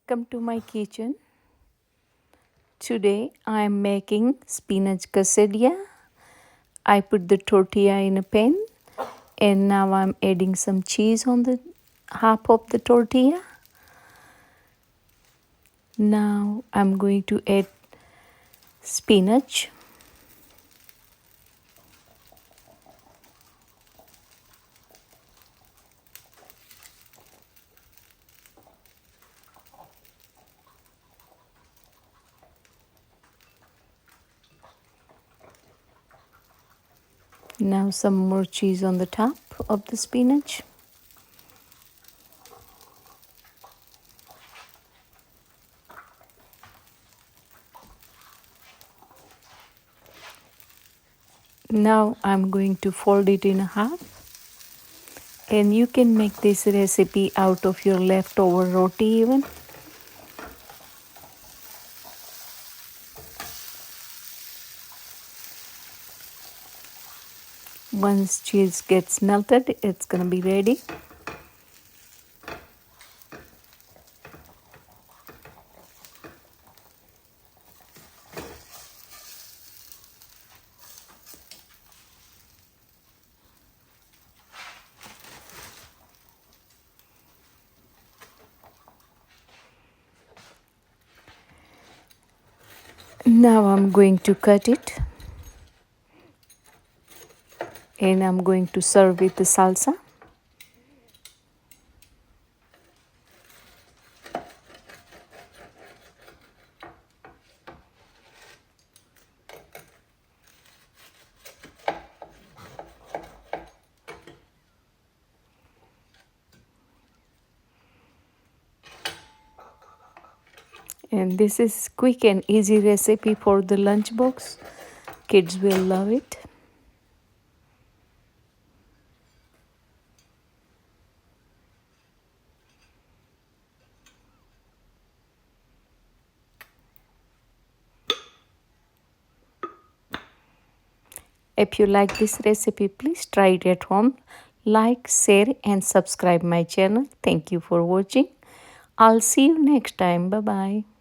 Welcome to my kitchen. Today I am making spinach quesadilla. I put the tortilla in a pan and now I'm adding some cheese on the half of the tortilla. Now I'm going to add spinach. Now some more cheese on the top of the spinach. Now I'm going to fold it in half, and you can make this recipe out of your leftover roti even. Once cheese gets melted, it's gonna be ready. Now I'm going to cut it and I'm going to serve with the salsa. And this is quick and easy recipe for the lunchbox. Kids will love it. If you like this recipe, please try it at home. Like, share and subscribe my channel. Thank you for watching. I'll see you next time. Bye-bye.